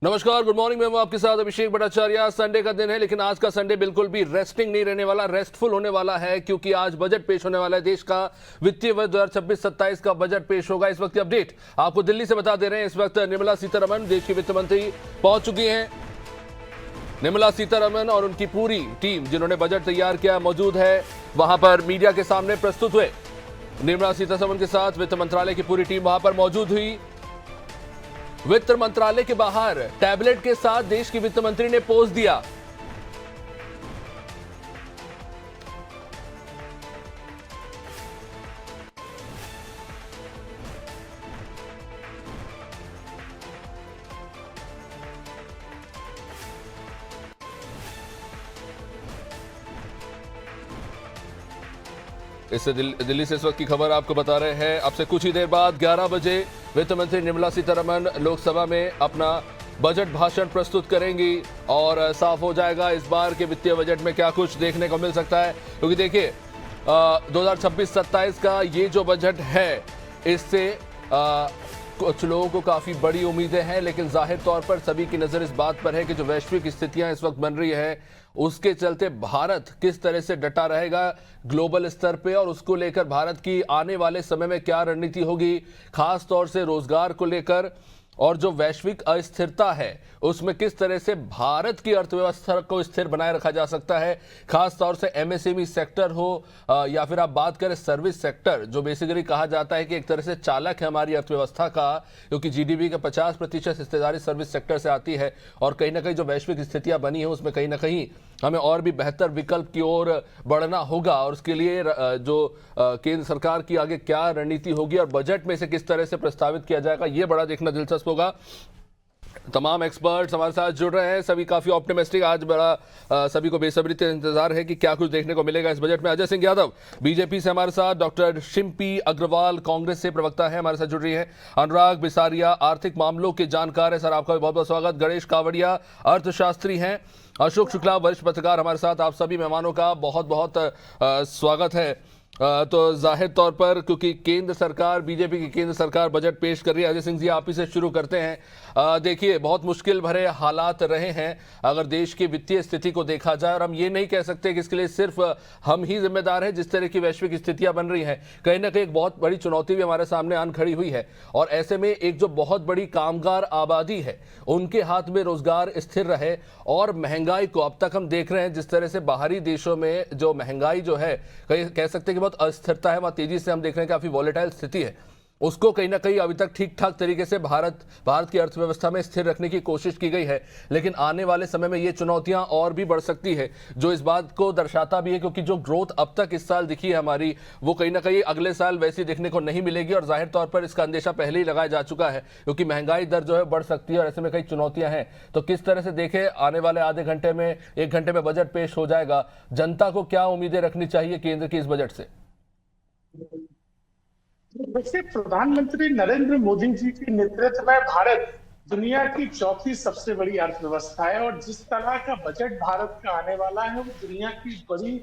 नमस्कार, good morning. मैं हूं आपके साथ अभिषेक भट्टाचार्य। संडे का दिन है, लेकिन आज का संडे बिल्कुल भी रेस्टिंग नहीं रहने वाला, रेस्टफुल होने वाला है, क्योंकि आज बजट पेश होने वाला है। देश का वित्तीय वर्ष 2026-27 का बजट पेश होगा। इस वक्त की अपडेट आपको दिल्ली से बता दे रहे हैं। इस वक्त निर्मला सीतारमण, देश की वित्त मंत्री, पहुंच चुकी हैं। निर्मला सीतारमण और उनकी पूरी टीम, जिन्होंने बजट तैयार किया, मौजूद है वहां पर, मीडिया के सामने प्रस्तुत हुए। निर्मला सीतारमण के साथ वित्त मंत्रालय की पूरी टीम वहां पर मौजूद हुई। वित्त मंत्रालय के बाहर टैबलेट के साथ देश की वित्त मंत्री ने पोज दिया। इससे दिल्ली से इस वक्त की खबर आपको बता रहे हैं। अब से कुछ ही देर बाद 11 बजे वित्त मंत्री निर्मला सीतारमण लोकसभा में अपना बजट भाषण प्रस्तुत करेंगी और साफ हो जाएगा इस बार के वित्तीय बजट में क्या कुछ देखने को मिल सकता है। क्योंकि देखिए 2026-27 का ये जो बजट है, इससे कुछ लोगों को काफी बड़ी उम्मीदें हैं, लेकिन जाहिर तौर पर सभी की नजर इस बात पर है कि जो वैश्विक स्थितियां इस वक्त बन रही है, उसके चलते भारत किस तरह से डटा रहेगा ग्लोबल स्तर पे, और उसको लेकर भारत की आने वाले समय में क्या रणनीति होगी, खास तौर से रोजगार को लेकर, और जो वैश्विक अस्थिरता है उसमें किस तरह से भारत की अर्थव्यवस्था को स्थिर बनाए रखा जा सकता है। खास तौर से एमएसएमई सेक्टर हो या फिर आप बात करें सर्विस सेक्टर, जो बेसिकली कहा जाता है कि एक तरह से चालक है हमारी अर्थव्यवस्था का, क्योंकि जीडीपी का 50% हिस्सेदारी सर्विस सेक्टर से आती है। और कहीं ना कहीं जो वैश्विक स्थितियां बनी है, उसमें कहीं ना कहीं हमें और भी बेहतर विकल्प की ओर बढ़ना होगा, और उसके लिए जो केंद्र सरकार की आगे क्या रणनीति होगी और बजट में इसे किस तरह से प्रस्तावित किया जाएगा, ये बड़ा देखना दिलचस्प होगा। तमाम एक्सपर्ट्स हमारे साथ जुड़ रहे हैं, सभी काफी ऑप्टिमिस्टिक। आज बड़ा सभी को बेसब्री से इंतजार है कि क्या कुछ देखने को मिलेगा इस बजट में। अजय सिंह यादव बीजेपी से हमारे साथ, डॉक्टर शिम्पी अग्रवाल कांग्रेस से प्रवक्ता है, हमारे साथ जुड़ रही है, अनुराग बिसारिया आर्थिक मामलों के जानकार है, सर आपका बहुत बहुत स्वागत, गणेश कावड़िया अर्थशास्त्री हैं, अशोक शुक्ला वरिष्ठ पत्रकार हमारे साथ। आप सभी मेहमानों का बहुत बहुत स्वागत है। तो जाहिर तौर पर क्योंकि केंद्र सरकार, बीजेपी की केंद्र सरकार बजट पेश कर रही है, अजय सिंह जी आप ही से शुरू करते हैं। देखिए बहुत मुश्किल भरे हालात रहे हैं अगर देश की वित्तीय स्थिति को देखा जाए, और हम ये नहीं कह सकते कि इसके लिए सिर्फ हम ही जिम्मेदार हैं। जिस तरह की वैश्विक स्थितियां बन रही हैं, कहीं ना कहीं एक बहुत बड़ी चुनौती भी हमारे सामने आन खड़ी हुई है, और ऐसे में एक जो बहुत बड़ी कामगार आबादी है, उनके हाथ में रोजगार स्थिर रहे, और महंगाई को अब तक हम देख रहे हैं जिस तरह से बाहरी देशों में जो महंगाई जो है, कह सकते हैं कि बहुत अस्थिरता है, वहां तेजी से हम देख रहे हैं काफी वॉलेटाइल स्थिति है, उसको कहीं ना कहीं अभी तक ठीक ठाक तरीके से भारत की अर्थव्यवस्था में स्थिर रखने की कोशिश की गई है। लेकिन आने वाले समय में ये चुनौतियां और भी बढ़ सकती है, जो इस बात को दर्शाता भी है, क्योंकि जो ग्रोथ अब तक इस साल दिखी है हमारी, वो कहीं ना कहीं अगले साल वैसी देखने को नहीं मिलेगी, और जाहिर तौर पर इसका अंदेशा पहले ही लगाया जा चुका है, क्योंकि महंगाई दर जो है बढ़ सकती है, और ऐसे में कई चुनौतियां हैं। तो किस तरह से देखें, आने वाले आधे घंटे में, एक घंटे में बजट पेश हो जाएगा, जनता को क्या उम्मीदें रखनी चाहिए केंद्र की इस बजट से? वैसे प्रधानमंत्री नरेंद्र मोदी जी के नेतृत्व में भारत दुनिया की चौथी सबसे बड़ी अर्थव्यवस्था है, और जिस तरह का बजट भारत का आने वाला है, वो दुनिया की बड़ी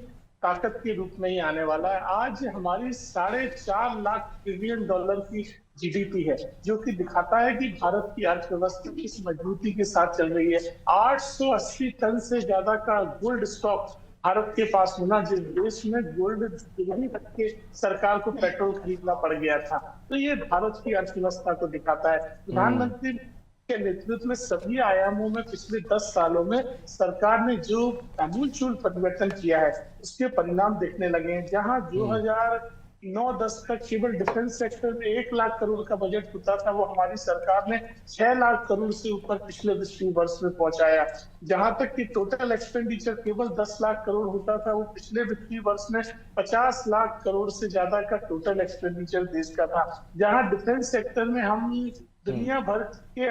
ताकत के रूप में ही आने वाला है। आज हमारी 4.5 लाख ट्रिलियन डॉलर की जीडीपी है, जो कि दिखाता है कि भारत की अर्थव्यवस्था किस मजबूती के साथ चल रही है। 880 टन से ज्यादा का गोल्ड स्टॉक भारत के पास होना, जिस देश में गोल्ड गिरवी रख के सरकार को पेट्रोल खरीदना पड़ गया था, तो ये भारत की अर्थव्यवस्था को दिखाता है। प्रधानमंत्री के नेतृत्व में सभी आयामों में पिछले 10 सालों में सरकार ने जो आमूलचूल परिवर्तन किया है, उसके परिणाम दिखने लगे हैं। जहां 2009-10 तक केवल डिफेंस सेक्टर में 1 लाख करोड़ का बजट होता था, वो हमारी सरकार ने 6 लाख करोड़ से ऊपर पिछले वित्तीय वर्ष में पहुंचाया। जहां तक कि टोटल एक्सपेंडिचर केवल 10 लाख करोड़ होता था, वो पिछले वित्तीय वर्ष में 50 लाख करोड़ से ज्यादा का टोटल एक्सपेंडिचर देश का था। जहां डिफेंस सेक्टर में हम दुनिया भर के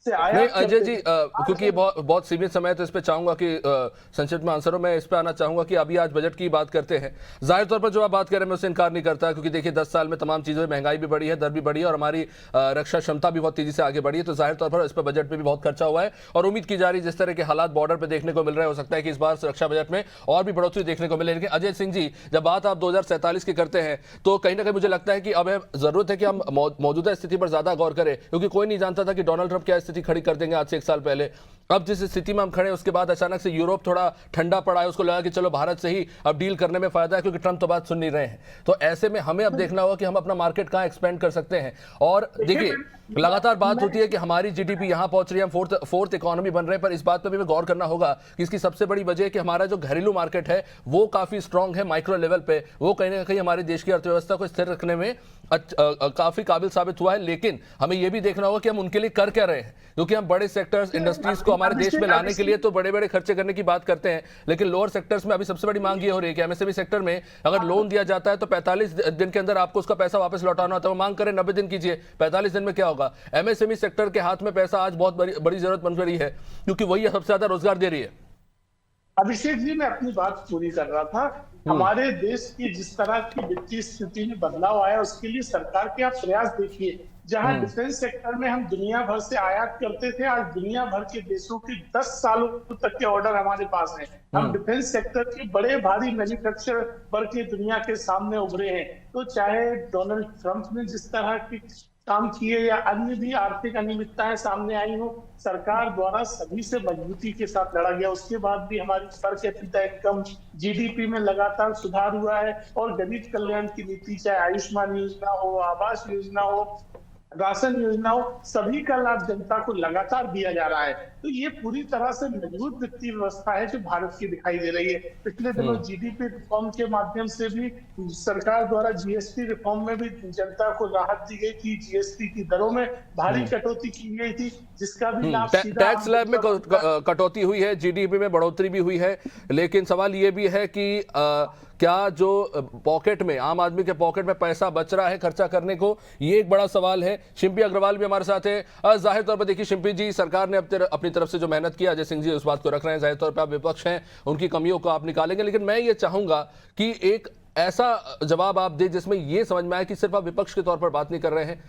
से आया। नहीं अजय जी, क्योंकि बहुत सीमित समय, तो इस पे चाहूंगा कि संक्षिप्त में आंसरों में इस पे आना चाहूंगा कि अभी आज बजट की बात करते हैं। जाहिर तौर पर जो आप बात कर रहे हैं, मैं उससे इनकार नहीं करता, क्योंकि देखिए 10 साल में तमाम चीजें, महंगाई भी बढ़ी है, दर भी बढ़ी है, और हमारी रक्षा क्षमता भी बहुत तेजी से आगे बढ़ी है। तो जाहिर तौर पर इस पर बजट में भी बहुत खर्चा हुआ है, और उम्मीद की जा रही है जिस तरह के हालात बॉर्डर पर देखने को मिल रहे हैं, हो सकता है कि इस बार रक्षा बजट में और भी बढ़ोतरी देखने को मिले। लेकिन अजय सिंह जी, जब बात आप 2047 की करते हैं, तो कहीं ना कहीं मुझे लगता है कि अब जरूरत है कि हम मौजूदा स्थिति पर ज्यादा गौर करें, क्योंकि कोई नहीं जानता था कि डोनाल्ड ट्रंप क्या स्थिति स्थिति खड़ी कर देंगे आज से 1 साल पहले। अब जिस स्थिति में हम खड़े हैं उसके बाद अचानक से यूरोप थोड़ा ठंडा पड़ा है, उसको लगा कि चलो भारत से ही अब डील करने में फायदा है क्योंकि ट्रंप तो बात सुन नहीं रहे हैं। तो ऐसे में हमें अब देखना होगा कि हम अपना मार्केट कहाँ एक्सपेंड कर सकते हैं। और देखिए लगातार बात होती है कि हमारी जीडीपी यहाँ पहुंच रही है, हम फोर्थ इकोनॉमी बन रहे हैं, पर इस बात पर भी हमें गौर करना होगा कि इसकी सबसे बड़ी वजह है कि हमारा जो घरेलू मार्केट है वो काफी स्ट्रांग है माइक्रो लेवल पे, वो कहीं ना कहीं हमारे देश की अर्थव्यवस्था को स्थिर रखने में काफी काबिल साबित हुआ है। लेकिन हमें यह भी देखना होगा कि हम उनके लिए कर क्या रहे हैं, क्योंकि हम बड़े सेक्टर्स इंडस्ट्रीज को हमारे देश में लाने के लिए तो बड़े बड़े खर्चे करने की बात करते हैं, लेकिन लोअर सेक्टर्स में अभी सबसे बड़ी मांग ये हो रही है कि एमएसएमई सेक्टर में अगर लोन दिया जाता है तो 45 दिन के अंदर आपको उसका पैसा वापस लौटाना होता है। वो मांग करें 90 दिन कीजिए, 45 दिन में क्या होगा? एमएसएमई सेक्टर के हाथ में पैसा आज बहुत बड़ी जरूरत बन रही है, क्योंकि वही सबसे ज्यादा रोजगार दे रही है। अभिषेक जी, मैं अपनी बात पूरी कर रहा था। हमारे देश की जिस तरह की वित्तीय स्थिति में बदलाव आया उसके लिए सरकार के आप प्रयास देखिए। जहां डिफेंस सेक्टर में हम दुनिया भर से आयात करते थे, आज दुनिया भर के देशों के 10 सालों तक के ऑर्डर हमारे पास हैं। हम डिफेंस सेक्टर के बड़े भारी मैन्युफैक्चरर बन के दुनिया के सामने उभरे हैं। तो चाहे डोनाल्ड ट्रंप ने जिस तरह की काम किए या अन्य भी आर्थिक अनियमितताएं सामने आई हो, सरकार द्वारा सभी से मजबूती के साथ लड़ा गया। उसके बाद भी हमारी पर कैपिटा इनकम, जीडीपी में लगातार सुधार हुआ है। और गरीब कल्याण की नीति, चाहे आयुष्मान योजना हो, आवास योजना हो, राशन योजना हो, सभी का लाभ जनता को लगातार दिया जा रहा है। तो ये पूरी तरह से मजबूत वित्तीय व्यवस्था है जो भारत की दिखाई दे रही है। पिछले दिनों जीडीपी रिफॉर्म के माध्यम से भी सरकार द्वारा जीएसटी रिफॉर्म में भी जनता को राहत दी गई थी। जीएसटी की दरों में भारी कटौती की गई थी, जिसका भी लाभ टैक्स स्लैब में कटौती हुई है, जीडीपी में बढ़ोतरी भी हुई है। लेकिन सवाल ये भी है कि क्या जो पॉकेट में, आम आदमी के पॉकेट में पैसा बच रहा है खर्चा करने को, ये एक बड़ा सवाल है। शिंपी अग्रवाल भी हमारे साथ है। जाहिर तौर पर देखिए शिंपी जी, सरकार ने अपनी तरफ से जो मेहनत किया, अजय सिंह जी उस बात को रख रहे हैं, जाहिर तौर पर आप विपक्ष हैं, उनकी कमियों को आप निकालेंगे। लेकिन मैं ये चाहूंगा कि एक ऐसा जवाब आप दें जिसमें यह समझ में आए कि सिर्फ आप विपक्ष के तौर पर बात नहीं कर रहे हैं,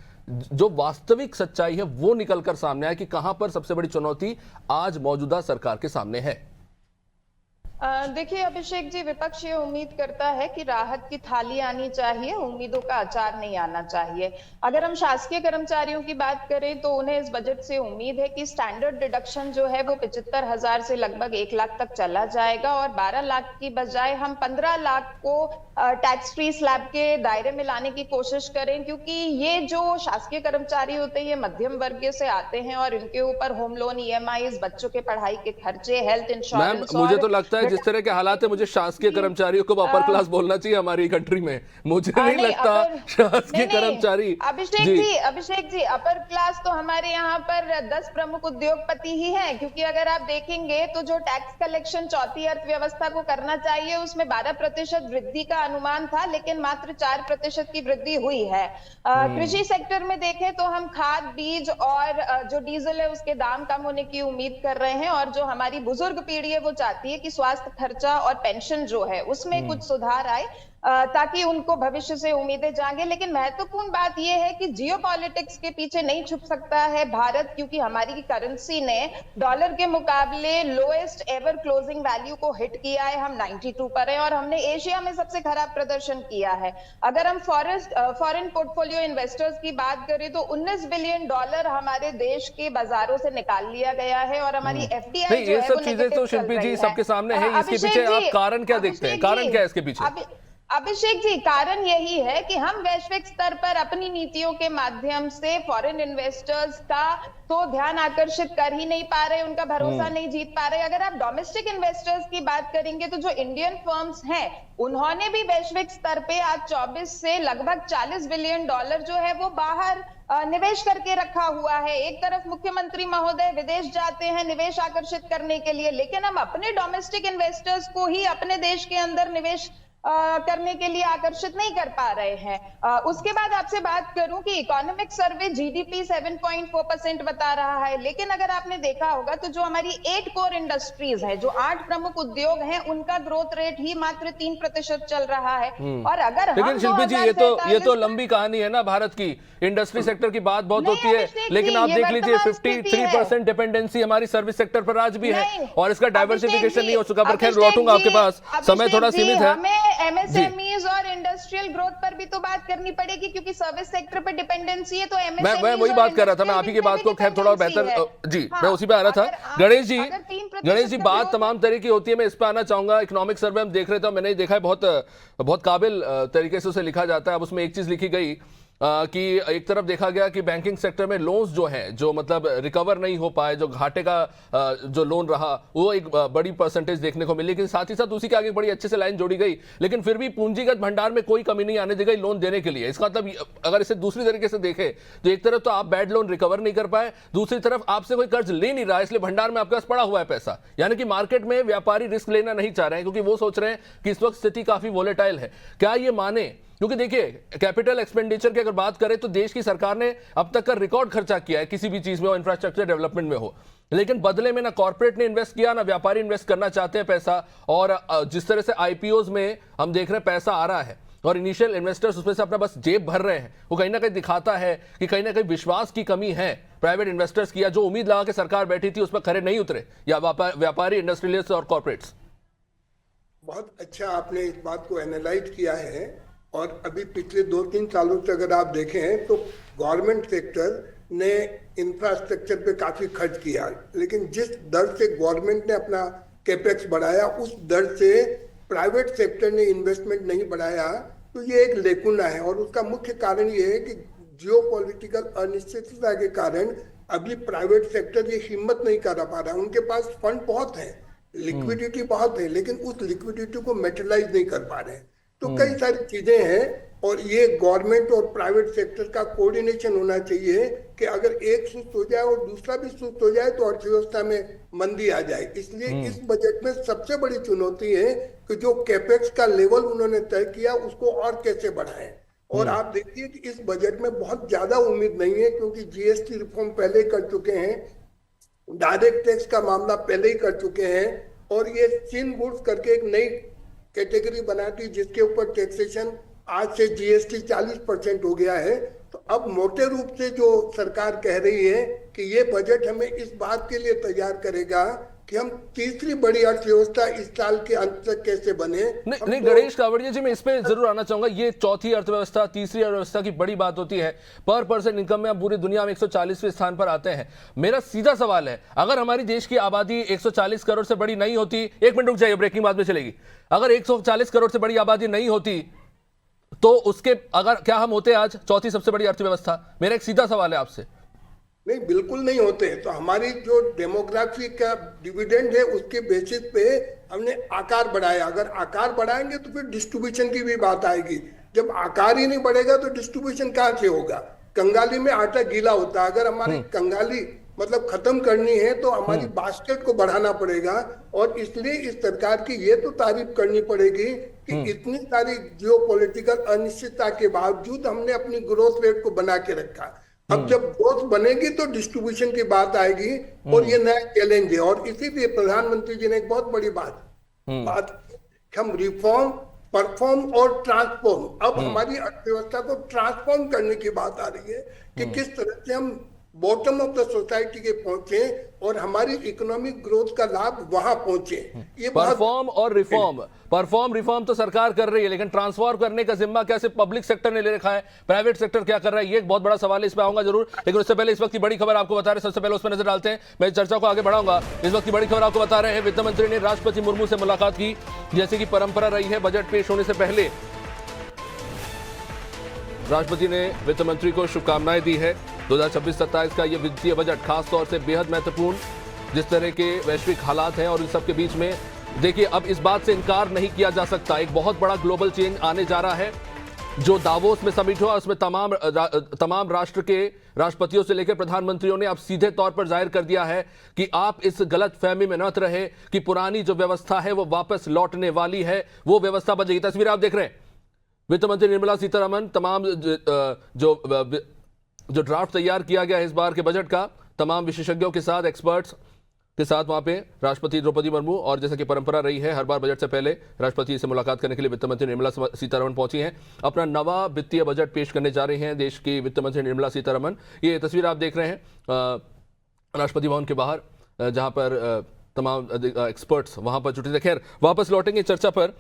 जो वास्तविक सच्चाई है वो निकलकर सामने आए कि कहां पर सबसे बड़ी चुनौती आज मौजूदा सरकार के सामने है। देखिए अभिषेक जी, विपक्ष ये उम्मीद करता है कि राहत की थाली आनी चाहिए, उम्मीदों का अचार नहीं आना चाहिए। अगर हम शासकीय कर्मचारियों की बात करें तो उन्हें इस बजट से उम्मीद है कि स्टैंडर्ड डिडक्शन जो है वो 75,000 से लगभग 1 लाख तक चला जाएगा और 12 लाख की बजाय हम 15 लाख को टैक्स फ्री स्लैब के दायरे में लाने की कोशिश करें, क्योंकि ये जो शासकीय कर्मचारी होते हैं ये मध्यम वर्ग से आते हैं और इनके ऊपर होम लोन, ईएमआईज, बच्चों के पढ़ाई के खर्चे, हेल्थ इंश्योरेंस। मुझे तो लगता है जिस तरह के हालात है, मुझे शासकीय कर्मचारियों को अपर क्लास बोलना चाहिए हमारी कंट्री में। मुझे नहीं लगता शासकीय कर्मचारी। अभिषेक जी, अपर क्लास तो हमारे यहाँ पर 10 प्रमुख उद्योगपति ही हैं, क्योंकि अगर आप देखेंगे तो जो टैक्स कलेक्शन चौथी अर्थव्यवस्था को करना चाहिए उसमें 12% वृद्धि का अनुमान था, लेकिन मात्र 4% की वृद्धि हुई है। कृषि सेक्टर में देखें तो हम खाद, बीज और जो डीजल है उसके दाम कम होने की उम्मीद कर रहे हैं, और जो हमारी बुजुर्ग पीढ़ी है वो चाहती है कि स्वास्थ्य खर्चा और पेंशन जो है उसमें कुछ सुधार आए ताकि उनको भविष्य से उम्मीदें जागे। लेकिन महत्वपूर्ण बात यह है कि जियोपॉलिटिक्स के पीछे नहीं छुप सकता है भारत, क्योंकि हमारी करेंसी ने डॉलर के मुकाबले लोएस्ट एवर क्लोजिंग वैल्यू को हिट किया है। हम 92 पर हैं और हमने एशिया में सबसे खराब प्रदर्शन किया है। अगर हम फॉरेन पोर्टफोलियो इन्वेस्टर्स की बात करें तो $19 बिलियन हमारे देश के बाजारों से निकाल लिया गया है और हमारी एफडीआई ये सब चीजें तो शिल्पी जी सबके सामने है। इसके पीछे आप कारण क्या देखते हैं? कारण क्या है इसके पीछे? अभिषेक जी, कारण यही है कि हम वैश्विक स्तर पर अपनी नीतियों के माध्यम से फॉरेन इन्वेस्टर्स का तो ध्यान आकर्षित कर ही नहीं पा रहे, उनका भरोसा नहीं जीत पा रहे। अगर आप डोमेस्टिक इन्वेस्टर्स की बात करेंगे तो जो इंडियन फर्म्स हैं उन्होंने भी वैश्विक स्तर पे आज 24 से लगभग $40 बिलियन जो है वो बाहर निवेश करके रखा हुआ है। एक तरफ मुख्यमंत्री महोदय विदेश जाते हैं निवेश आकर्षित करने के लिए, लेकिन हम अपने डोमेस्टिक इन्वेस्टर्स को ही अपने देश के अंदर निवेश करने के लिए आकर्षित नहीं कर पा रहे हैं। उसके बाद आपसे बात करूं कि इकोनॉमिक सर्वे जीडीपी 7.4% बता रहा है, लेकिन अगर आपने देखा होगा तो जो हमारी 8 कोर इंडस्ट्रीज है, जो 8 प्रमुख उद्योग हैं, उनका ग्रोथ रेट ही मात्र 3% चल रहा है। और अगर लेकिन शिल्पी जी ये तो लंबी कहानी है ना भारत की। इंडस्ट्री सेक्टर की बात बहुत होती है, लेकिन आप देख लीजिए 53% डिपेंडेंसी हमारी सर्विस सेक्टर पर आज भी है और इसका डाइवर्सिफिकेशन नहीं हो चुका। पर खैर लौटूंगा आपके पास, समय थोड़ा सीमित है। एमएसएमईज और इंडस्ट्रियल ग्रोथ पर भी तो बात करनी पड़ेगी, क्योंकि सर्विस सेक्टर पर डिपेंडेंसी है, तो एमएसएमईज मैं वही बात कर रहा था, मैं आप ही की बात को खैर थोड़ा बेहतर जी मैं उसी पे आ रहा था। गणेश जी बात तमाम तरह की होती है, मैं इस पे आना चाहूंगा। इकोनॉमिक सर्वे हम देख रहे थे, मैंने देखा है बहुत काबिल तरीके से उसे लिखा जाता है। अब उसमें एक चीज लिखी गई कि एक तरफ देखा गया कि बैंकिंग सेक्टर में लोन्स जो हैं, जो मतलब रिकवर नहीं हो पाए, जो घाटे का जो लोन रहा, वो एक बड़ी परसेंटेज देखने को मिली। लेकिन साथ ही साथ उसी के आगे बड़ी अच्छे से लाइन जोड़ी गई, लेकिन फिर भी पूंजीगत भंडार में कोई कमी नहीं आने दी गई लोन देने के लिए। इसका मतलब अगर इसे दूसरी तरीके से देखें तो एक तरफ तो आप बैड लोन रिकवर नहीं कर पाए, दूसरी तरफ आपसे कोई कर्ज ले नहीं रहा, इसलिए भंडार में आपके पास पड़ा हुआ है पैसा। यानी कि मार्केट में व्यापारी रिस्क लेना नहीं चाह रहे हैं, क्योंकि वो सोच रहे हैं कि इस वक्त स्थिति काफी वोलेटाइल है। क्या ये माने? क्योंकि देखिए कैपिटल एक्सपेंडिचर की अगर बात करें तो देश की सरकार ने अब तक का रिकॉर्ड खर्चा किया है किसी भी चीज में हो, इंफ्रास्ट्रक्चर डेवलपमेंट में हो, लेकिन बदले में ना कॉर्पोरेट ने इन्वेस्ट किया, ना व्यापारी इन्वेस्ट करना चाहते हैं पैसा। और जिस तरह से आईपीओज में हम देख रहे हैं पैसा आ रहा है और इनिशियल इन्वेस्टर्स उसमें से अपना बस जेब भर रहे हैं, वो कहीं ना कहीं दिखाता है कि कहीं ना कहीं विश्वास की कमी है प्राइवेट इन्वेस्टर्स की, या जो उम्मीद लगा के सरकार बैठी थी उस पर खरे नहीं उतरे, या व्यापारी, इंडस्ट्रियलिस्ट और कॉर्पोरेट्स। बहुत अच्छा आपने इस बात को एनालाइज किया है। और अभी पिछले 2-3 सालों से अगर आप देखें तो गवर्नमेंट सेक्टर ने इंफ्रास्ट्रक्चर पे काफी खर्च किया, लेकिन जिस दर से गवर्नमेंट ने अपना कैपेक्स बढ़ाया उस दर से प्राइवेट सेक्टर ने इन्वेस्टमेंट नहीं बढ़ाया। तो ये एक लेकुना है, और उसका मुख्य कारण ये है कि जियोपॉलिटिकल अनिश्चितता के कारण अभी प्राइवेट सेक्टर ये हिम्मत नहीं कर पा रहा। उनके पास फंड बहुत है, लिक्विडिटी बहुत है, लेकिन उस लिक्विडिटी को मेटलाइज नहीं कर पा रहे हैं। तो कई सारी चीजें हैं, और ये गवर्नमेंट और प्राइवेट सेक्टर का कोऑर्डिनेशन होना चाहिए कि अगर एक सुस्त हो जाए और दूसरा भी सुस्त हो जाए तो अर्थव्यवस्था में मंदी आ जाए। इसलिए इस बजट में सबसे बड़ी चुनौती है कि जो कैपेक्स का लेवल उन्होंने तय किया उसको और कैसे बढ़ाएं। और आप देखिए कि इस बजट में बहुत ज्यादा उम्मीद नहीं है, क्योंकि जीएसटी रिफॉर्म पहले ही कर चुके हैं, डायरेक्ट टैक्स का मामला पहले ही कर चुके हैं, और ये चिन गुड्स करके एक नई कैटेगरी बना दी जिसके ऊपर टैक्सेशन आज से जीएसटी 40% हो गया है। तो अब मोटे रूप से जो सरकार कह रही है कि ये बजट हमें इस बात के लिए तैयार करेगा कि हम तीसरी बड़ी अर्थव्यवस्था इस साल के अंत तक कैसे बने। नहीं गणेश कावड़िया जी, मैं इस पे जरूर आना चाहूंगा। ये चौथी अर्थव्यवस्था, तीसरी अर्थव्यवस्था की बड़ी बात होती है। पर पर्सन इनकम में हम पूरी दुनिया में 140वें स्थान पर आते हैं। मेरा सीधा सवाल है, अगर हमारी देश की आबादी 140 करोड़ से बड़ी नहीं होती, एक मिनट रुक जाइए, ब्रेकिंग बाद में चलेगी, अगर 140 करोड़ से बड़ी आबादी नहीं होती तो उसके अगर क्या हम होते आज चौथी सबसे बड़ी अर्थव्यवस्था? मेरा एक सीधा सवाल है आपसे। नहीं, बिल्कुल नहीं होते। तो हमारी जो डेमोग्राफी का डिविडेंड है उसके बेसिस पे हमने आकार बढ़ाया। अगर आकार बढ़ाएंगे तो फिर डिस्ट्रीब्यूशन की भी बात आएगी। जब आकार ही नहीं बढ़ेगा तो डिस्ट्रीब्यूशन कहाँ से होगा? कंगाली में आटा गीला होता है। अगर हमारी कंगाली मतलब खत्म करनी है तो हमारी बास्केट को बढ़ाना पड़ेगा। और इसलिए इस सरकार की ये तो तारीफ करनी पड़ेगी कि इतनी सारी जियोपॉलिटिकल अनिश्चितता के बावजूद हमने अपनी ग्रोथ रेट को बना के रखा। अब जब ग्रोथ बनेगी तो डिस्ट्रीब्यूशन की बात आएगी, और ये नया चैलेंज है। और इसीलिए प्रधानमंत्री जी ने एक बहुत बड़ी बात हम रिफॉर्म, परफॉर्म और ट्रांसफॉर्म, अब हमारी अर्थव्यवस्था को ट्रांसफॉर्म करने की बात आ रही है कि किस तरह से हम बॉटम ऑफ द सोसाइटी के पहुंचे और हमारी इकोनॉमिक ग्रोथ का लाभ वहां पहुंचे। ये परफॉर्म और रिफॉर्म, परफॉर्म रिफॉर्म तो सरकार कर रही है, लेकिन ट्रांसफॉर्म करने का जिम्मा कैसे पब्लिक सेक्टर ने ले रखा है, प्राइवेट सेक्टर क्या कर रहा है, ये एक बहुत बड़ा सवाल है। इस पर आऊंगा जरूर, लेकिन उससे पहले इस वक्त की बड़ी खबर आपको बता रहे हैं। सबसे पहले उस पर नजर डालते हैं, मैं चर्चा को आगे बढ़ाऊंगा। इस वक्त की बड़ी खबर आपको बता रहे हैं, वित्त मंत्री ने राष्ट्रपति मुर्मू से मुलाकात की। जैसे कि परंपरा रही है, बजट पेश होने से पहले राष्ट्रपति ने वित्त मंत्री को शुभकामनाएं दी है। 2026-27 का यह वित्तीय बजट खासतौर से बेहद महत्वपूर्ण, जिस तरह के वैश्विक हालात हैं और इन सब के बीच में देखिए अब इस बात से इनकार नहीं किया जा सकता, एक बहुत बड़ा ग्लोबल चेंज आने जा रहा है। जो दावोस में समिट हुआ उसमें तमाम राष्ट्र के राष्ट्रपतियों से लेकर प्रधानमंत्रियों ने अब सीधे तौर पर जाहिर कर दिया है कि आप इस गलत फहमी में न रहे कि पुरानी जो व्यवस्था है वो वापस लौटने वाली है, वो व्यवस्था बन जाएगी। तस्वीर आप देख रहे हैं, वित्त मंत्री निर्मला सीतारमण तमाम जो ड्राफ्ट तैयार किया गया है इस बार के बजट का, तमाम विशेषज्ञों के साथ, एक्सपर्ट्स के साथ वहां पे राष्ट्रपति द्रौपदी मुर्मू, और जैसा कि परंपरा रही है हर बार बजट से पहले राष्ट्रपति से मुलाकात करने के लिए वित्त मंत्री निर्मला सीतारमण पहुंची हैं। अपना नवा वित्तीय बजट पेश करने जा रही हैं देश की वित्त मंत्री निर्मला सीतारमण। ये तस्वीर आप देख रहे हैं राष्ट्रपति भवन के बाहर, जहां पर तमाम एक्सपर्ट्स वहां पर जुटे थे। खैर वापस लौटेंगे चर्चा पर।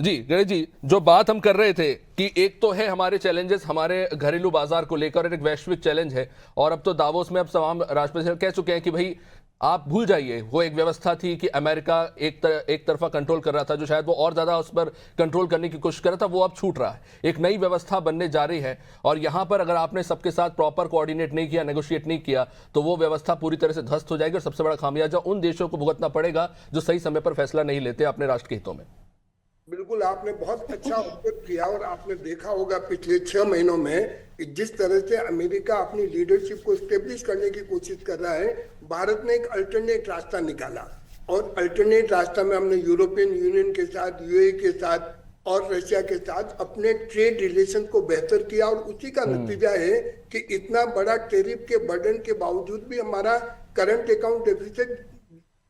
जी गणेश जी, जो बात हम कर रहे थे कि एक तो है हमारे चैलेंजेस हमारे घरेलू बाजार को लेकर और एक वैश्विक चैलेंज है, और अब तो दावोस में अब तमाम राष्ट्रपति कह चुके हैं कि भाई आप भूल जाइए वो एक व्यवस्था थी कि अमेरिका एक तरफा कंट्रोल कर रहा था, जो शायद वो और ज्यादा उस पर कंट्रोल करने की कोशिश कर रहा था, वो अब छूट रहा है। एक नई व्यवस्था बनने जा रही है और यहां पर अगर आपने सबके साथ प्रॉपर कोऑर्डिनेट नहीं किया, नेगोशिएट नहीं किया, तो वो व्यवस्था पूरी तरह से ध्वस्त हो जाएगी और सबसे बड़ा खामियाजा उन देशों को भुगतना पड़ेगा जो सही समय पर फैसला नहीं लेते अपने राष्ट्र के हितों में। बिल्कुल, आपने बहुत अच्छा ऑब्जर्व किया और आपने देखा होगा पिछले 6 महीनों में कि जिस तरह से अमेरिका अपनी लीडरशिप को स्टेब्लिश करने की कोशिश कर रहा है, भारत ने एक अल्टरनेट रास्ता निकाला और अल्टरनेट रास्ता में हमने यूरोपियन यूनियन के साथ, यूएई के साथ और रशिया के साथ अपने ट्रेड रिलेशन को बेहतर किया और उसी का नतीजा है कि इतना बड़ा टैरिफ के बर्डन के बावजूद भी हमारा करंट अकाउंट डेफिसिट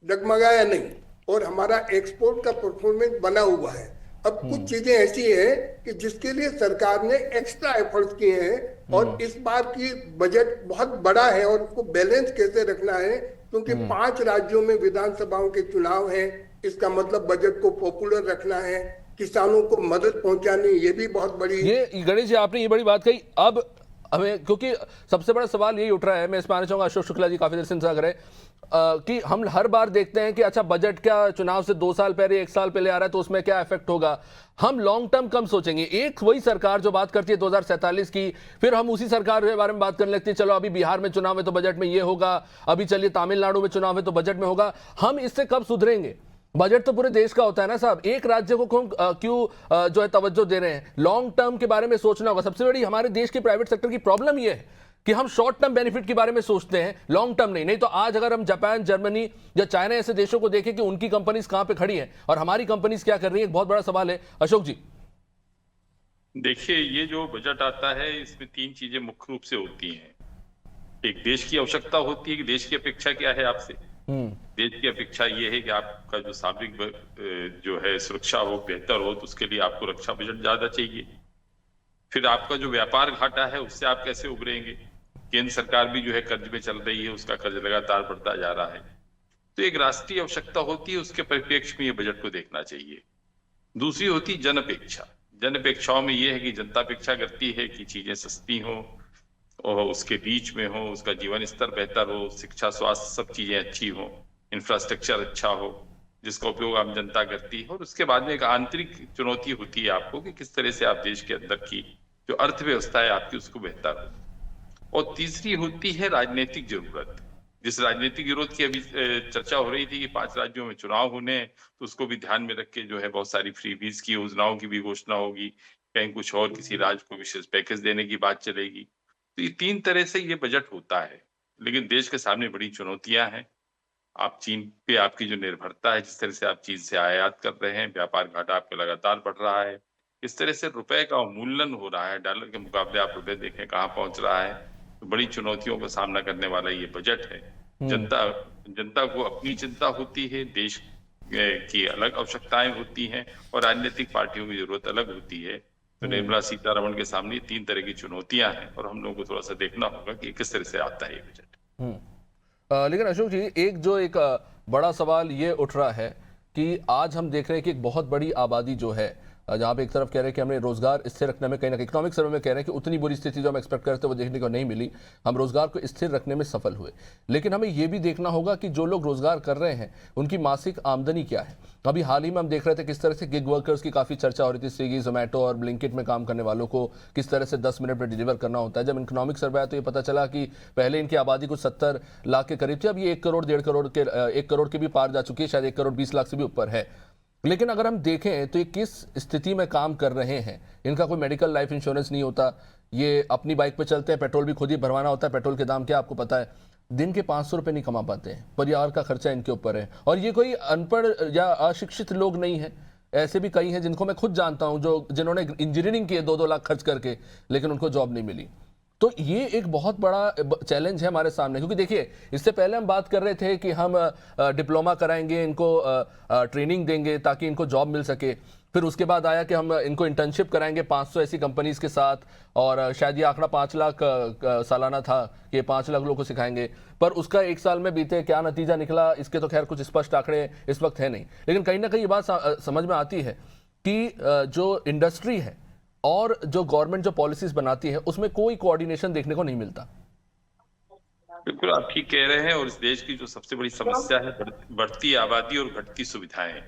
डगमगाया नहीं और हमारा एक्सपोर्ट का परफॉर्मेंस बना हुआ है। अब कुछ चीजें ऐसी हैं कि जिसके लिए सरकार ने एक्स्ट्रा एफर्ट्स किए हैं और इस बार की बजट बहुत बड़ा है और उसको बैलेंस कैसे रखना है, क्योंकि 5 राज्यों में विधानसभाओं के चुनाव हैं। इसका मतलब बजट को पॉपुलर रखना है, किसानों को मदद पहुंचानी, ये भी बहुत बड़ी। ये गणेश जी आपने ये बड़ी बात कही। अब हमें क्योंकि सबसे बड़ा सवाल यही उठ रहा है, मैं इसमें आना चाहूंगा, अशोक शुक्ला जी काफी देर से इंतजार कर रहे हैं कि हम हर बार देखते हैं कि अच्छा बजट क्या चुनाव से 2 साल पहले 1 साल पहले आ रहा है तो उसमें क्या इफेक्ट होगा। हम लॉन्ग टर्म कम सोचेंगे। एक वही सरकार जो बात करती है 2047 की, फिर हम उसी सरकार के बारे में बात करने लगते हैं, चलो अभी बिहार में चुनाव है तो बजट में ये होगा, अभी चलिए तमिलनाडु में चुनाव है तो बजट में होगा। हम इससे कब सुधरेंगे? बजट तो पूरे देश का होता है ना साहब, एक राज्य को क्यों जो है तवज्जो दे रहे हैं? लॉन्ग टर्म के बारे में सोचना होगा। सबसे बड़ी हमारे देश के प्राइवेट सेक्टर की प्रॉब्लम यह है कि हम शॉर्ट टर्म बेनिफिट के बारे में सोचते हैं, लॉन्ग टर्म नहीं। तो आज अगर हम जापान, जर्मनी या चाइना ऐसे देशों को देखें कि उनकी कंपनीज कहां पे खड़ी हैं और हमारी कंपनीज क्या कर रही है, एक बहुत बड़ा सवाल है। अशोक जी देखिए, ये जो बजट आता है इसमें 3 चीजें मुख्य रूप से होती हैं। एक देश की आवश्यकता होती है कि देश की अपेक्षा क्या है आपसे। देश की अपेक्षा ये है कि आपका जो सामरिक जो है सुरक्षा हो, बेहतर हो, तो उसके लिए आपको रक्षा बजट ज्यादा चाहिए। फिर आपका जो व्यापार घाटा है उससे आप कैसे उभरेंगे। केंद्र सरकार भी जो है कर्ज में चल रही है, उसका कर्ज लगातार बढ़ता जा रहा है। तो एक राष्ट्रीय आवश्यकता होती है, उसके परिप्रेक्ष्य में ये बजट को देखना चाहिए। दूसरी होती जन अपेक्षा। जन अपेक्षाओं में ये है कि जनता अपेक्षा करती है कि चीजें सस्ती हो और उसके बीच में हो, उसका जीवन स्तर बेहतर हो, शिक्षा, स्वास्थ्य, सब चीजें अच्छी हो, इंफ्रास्ट्रक्चर अच्छा हो, जिसका उपयोग आम जनता करती है। और उसके बाद में एक आंतरिक चुनौती होती है आपको कि किस तरह से आप देश के अंदर की जो अर्थव्यवस्था है आपकी उसको बेहतर हो। और तीसरी होती है राजनीतिक जरूरत। जिस राजनीतिक जरूरत की अभी चर्चा हो रही थी कि 5 राज्यों में चुनाव होने, तो उसको भी ध्यान में रख के जो है बहुत सारी फ्रीबीज की योजनाओं की भी घोषणा होगी, कहीं कुछ और किसी राज्य को विशेष पैकेज देने की बात चलेगी। तो ये 3 तरह से ये बजट होता है। लेकिन देश के सामने बड़ी चुनौतियां हैं। आप चीन पे आपकी जो निर्भरता है, जिस तरह से आप चीन से आयात कर रहे हैं, व्यापार घाटा आपका लगातार बढ़ रहा है, इस तरह से रुपए का अवमूल्यन हो रहा है, डॉलर के मुकाबले आप रुपए देखें कहाँ पहुंच रहा है। तो बड़ी चुनौतियों का सामना करने वाला ये बजट है। जनता को अपनी चिंता होती है, देश की अलग आवश्यकताएं होती हैं और राजनीतिक पार्टियों की जरूरत अलग होती है। तो निर्मला सीतारमण के सामने 3 तरह की चुनौतियां हैं और हम लोगों को थोड़ा सा देखना होगा कि किस तरह से आता है ये बजट। लेकिन अशोक जी एक बड़ा सवाल ये उठ रहा है कि आज हम देख रहे हैं कि एक बहुत बड़ी आबादी जो है, जहां पे एक तरफ कह रहे हैं कि हमने रोजगार स्थिर रखने में कहीं ना कहीं इकोनॉमिक सर्वे में कह रहे हैं कि उतनी बुरी स्थिति जो हम एक्सपेक्ट करते वो देखने को नहीं मिली, हम रोजगार को स्थिर रखने में सफल हुए। लेकिन हमें यह भी देखना होगा कि जो लोग रोजगार कर रहे हैं उनकी मासिक आमदनी क्या है। अभी हाल ही में हम देख रहे थे किस तरह से गिग वर्कर्स की काफी चर्चा हो रही थी, स्विगी, जोमेटो और ब्लिंकिट में काम करने वालों को किस तरह से 10 मिनट में डिलीवर करना होता है। जब इकोनॉमिक सर्वे आया तो ये पता चला कि पहले इनकी आबादी कुछ 70 लाख के करीब थी, अब ये 1 करोड़ 1.5 करोड़ के भी पार जा चुकी है, शायद 1 करोड़ 20 लाख से भी ऊपर है। लेकिन अगर हम देखें तो ये किस स्थिति में काम कर रहे हैं, इनका कोई मेडिकल लाइफ इंश्योरेंस नहीं होता, ये अपनी बाइक पे चलते हैं, पेट्रोल भी खुद ही भरवाना होता है, पेट्रोल के दाम क्या आपको पता है, दिन के 500 रुपये नहीं कमा पाते हैं, परिवार का खर्चा इनके ऊपर है। और ये कोई अनपढ़ या अशिक्षित लोग नहीं है, ऐसे भी कई हैं जिनको मैं खुद जानता हूं जिन्होंने इंजीनियरिंग की है 2-2 लाख खर्च करके, लेकिन उनको जॉब नहीं मिली। तो ये एक बहुत बड़ा चैलेंज है हमारे सामने, क्योंकि देखिए इससे पहले हम बात कर रहे थे कि हम डिप्लोमा कराएंगे, इनको ट्रेनिंग देंगे ताकि इनको जॉब मिल सके। फिर उसके बाद आया कि हम इनको इंटर्नशिप कराएंगे 500 ऐसी कंपनीज के साथ, और शायद ये आंकड़ा 5 लाख सालाना था कि 5 लाख लोगों को सिखाएंगे। पर उसका 1 साल में बीते, क्या नतीजा निकला इसके तो खैर कुछ स्पष्ट आंकड़े इस वक्त है नहीं। लेकिन कहीं ना कहीं ये बात समझ में आती है कि जो इंडस्ट्री है और जो गवर्नमेंट जो पॉलिसीज बनाती है उसमें कोई कोऑर्डिनेशन देखने को नहीं मिलता। बिल्कुल आप ठीक कह रहे हैं। और इस देश की जो सबसे बड़ी समस्या है बढ़ती आबादी और घटती सुविधाएं।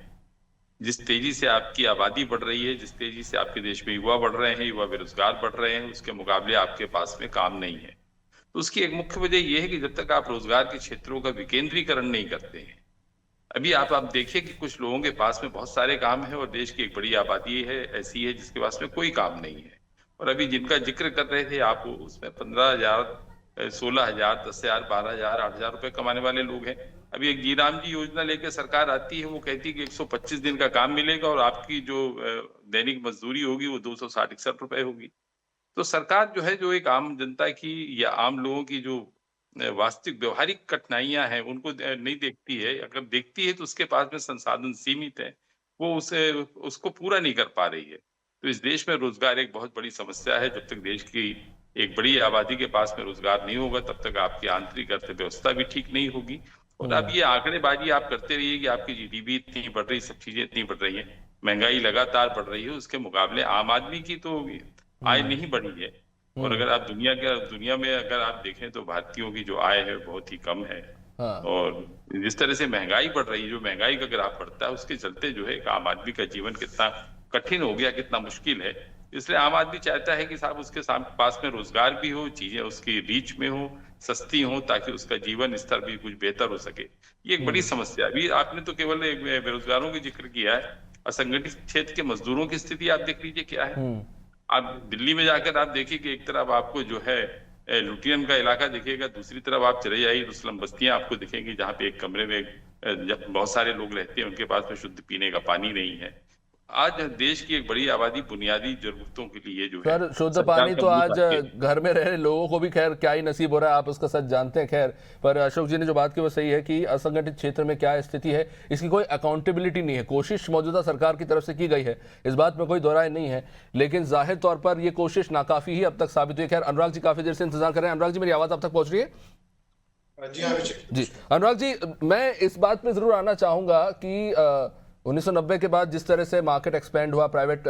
जिस तेजी से आपकी आबादी बढ़ रही है, जिस तेजी से आपके देश में युवा बढ़ रहे हैं, युवा बेरोजगार बढ़ रहे हैं, उसके मुकाबले आपके पास में काम नहीं है। तो उसकी एक मुख्य वजह यह है कि जब तक आप रोजगार के क्षेत्रों का विकेंद्रीकरण नहीं करते हैं, अभी आप देखिए कि कुछ लोगों के पास में बहुत सारे काम है और देश की एक बड़ी आबादी है ऐसी है जिसके पास में कोई काम नहीं है। और अभी जिनका जिक्र कर रहे थे आप, उसमें 15,000, 16,000, 10,000, 12,000, 8,000 रुपए कमाने वाले लोग हैं। अभी एक जी राम जी योजना लेकर सरकार आती है, वो कहती है कि 125 दिन का काम मिलेगा और आपकी जो दैनिक मजदूरी होगी वो 260-61 रुपए होगी। तो सरकार जो है, जो एक आम जनता की या आम लोगों की जो वास्तविक व्यवहारिक कठिनाइयां हैं उनको नहीं देखती है। अगर देखती है तो उसके पास में संसाधन सीमित है, वो उसको पूरा नहीं कर पा रही है। तो इस देश में रोजगार एक बहुत बड़ी समस्या है। जब तक देश की एक बड़ी आबादी के पास में रोजगार नहीं होगा, तब तक आपकी आंतरिक अर्थव्यवस्था भी ठीक नहीं होगी। और अब ये आंकड़ेबाजी आप करते रहिए कि आपकी जीडीपी इतनी बढ़ रही, सब चीजें इतनी बढ़ रही है, महंगाई लगातार बढ़ रही है, उसके मुकाबले आम आदमी की तो आय नहीं बढ़ी है। और अगर आप दुनिया में अगर आप देखें तो भारतीयों की जो आय है बहुत ही कम है। हाँ। और जिस तरह से महंगाई बढ़ रही है, जो महंगाई का ग्राफ बढ़ता है, उसके चलते जो है आम आदमी का जीवन कितना कठिन हो गया, कितना मुश्किल है। इसलिए आम आदमी चाहता है कि साहब उसके पास में रोजगार भी हो, चीजें उसकी रीच में हो, सस्ती हो, ताकि उसका जीवन स्तर भी कुछ बेहतर हो सके। ये एक बड़ी समस्या है। अभी आपने तो केवल बेरोजगारों की जिक्र किया है, असंगठित क्षेत्र के मजदूरों की स्थिति आप देख लीजिए क्या है। आप दिल्ली में जाकर आप देखिए कि एक तरफ आपको जो है लुटियन का इलाका दिखेगा, दूसरी तरफ आप चले जाइए तो स्लम बस्तियां आपको दिखेंगी, जहाँ पे एक कमरे में जब बहुत सारे लोग रहते हैं, उनके पास में शुद्ध पीने का पानी नहीं है। आज देश की एक बड़ी आबादी बुनियादी जरूरतों के लिए जो है, सर शुद्ध पानी तो आज घर में रह रहे लोगों को भी खैर क्या ही नसीब हो रहा है, आप उसका सच जानते हैं। खैर, पर अशोक जी ने जो बात की वो सही है कि असंगठित क्षेत्र में क्या स्थिति है, इसकी कोई अकाउंटेबिलिटी नहीं है। कोशिश मौजूदा सरकार की तरफ से की गई है, इस बात में कोई दोहराए नहीं है, लेकिन जाहिर तौर पर यह कोशिश नाकाफी ही अब तक साबित हुई। खैर, अनुराग जी काफी देर से इंतजार कर रहे हैं। अनुराग जी, मेरी आवाज आप तक पहुंच रही है? जी अनुराग जी, मैं इस बात में जरूर आना चाहूंगा कि 1990 के बाद जिस तरह से मार्केट एक्सपेंड हुआ, प्राइवेट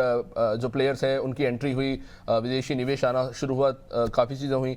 जो प्लेयर्स हैं उनकी एंट्री हुई, विदेशी निवेश आना शुरू हुआ, काफ़ी चीज़ें हुई,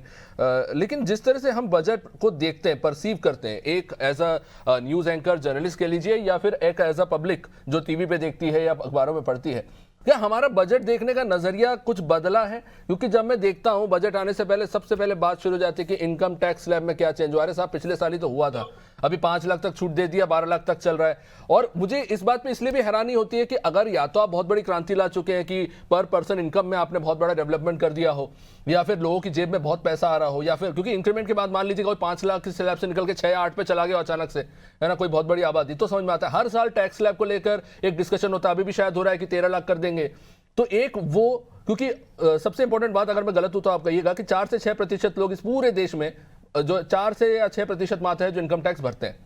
लेकिन जिस तरह से हम बजट को देखते हैं, परसीव करते हैं, एक as a news anchor, journalist कह लीजिए, या फिर एक एज अ पब्लिक जो टीवी पे देखती है या अखबारों में पढ़ती है, क्या हमारा बजट देखने का नजरिया कुछ बदला है? क्योंकि जब मैं देखता हूं बजट आने से पहले सबसे पहले बात शुरू हो जाती है कि इनकम टैक्स स्लैब में क्या चेंज हुआ। अरे साहब, पिछले साल ही तो हुआ था, अभी 5 लाख तक छूट दे दिया, 12 लाख तक चल रहा है। और मुझे इस बात पे इसलिए भी हैरानी होती है कि अगर या तो आप बहुत बड़ी क्रांति ला चुके हैं कि पर पर्सन इनकम में आपने बहुत बड़ा डेवलपमेंट कर दिया हो, या फिर लोगों की जेब में बहुत पैसा आ रहा हो, या फिर क्योंकि इंक्रीमेंट के बाद मान लीजिए कोई 5 लाख के स्लैब से निकल के 6-8 पे चला गया अचानक से, है ना, कोई बहुत बड़ी आबादी, तो समझ में आता है। हर साल टैक्स स्लैब को लेकर एक डिस्कशन होता है, अभी भी शायद हो रहा है कि 13 लाख कर देंगे। तो एक वो, क्योंकि सबसे इंपॉर्टेंट बात, अगर मैं गलत हूं तो आप कहिएगा, कि 4 से 6% लोग इस पूरे देश में, जो 4 से या 6% मात्र है जो इनकम टैक्स भरते हैं,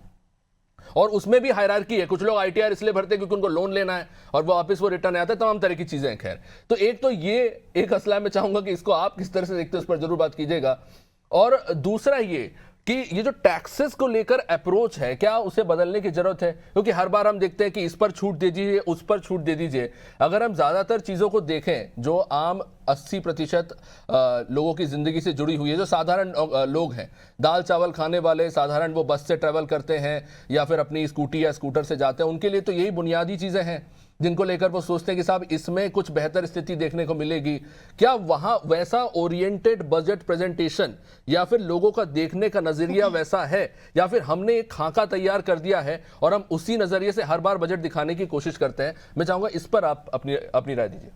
और उसमें भी हायरार्की है। कुछ लोग आईटीआर इसलिए भरते हैं क्योंकि उनको लोन लेना है और वो वापस वो रिटर्न आता है, तमाम तरह की चीजें हैं। खैर, तो एक तो ये एक असला मैं चाहूंगा कि इसको आप किस तरह से देखते हैं उस पर जरूर बात कीजिएगा। और दूसरा ये कि ये जो टैक्सेस को लेकर अप्रोच है, क्या उसे बदलने की जरूरत है? क्योंकि हर बार हम देखते हैं कि इस पर छूट दे दीजिए, उस पर छूट दे दीजिए। अगर हम ज्यादातर चीजों को देखें जो आम 80% लोगों की जिंदगी से जुड़ी हुई है, जो साधारण लोग हैं, दाल चावल खाने वाले, साधारण वो बस से ट्रेवल करते हैं या फिर अपनी स्कूटी या स्कूटर से जाते हैं, उनके लिए तो यही बुनियादी चीजें हैं जिनको लेकर वो सोचते हैं कि साहब इसमें कुछ बेहतर स्थिति देखने को मिलेगी। क्या वहां वैसा ओरिएंटेड बजट प्रेजेंटेशन या फिर लोगों का देखने का नजरिया वैसा है, या फिर हमने एक खाका तैयार कर दिया है और हम उसी नजरिए से हर बार बजट दिखाने की कोशिश करते हैं? मैं चाहूंगा इस पर आप अपनी राय दीजिए।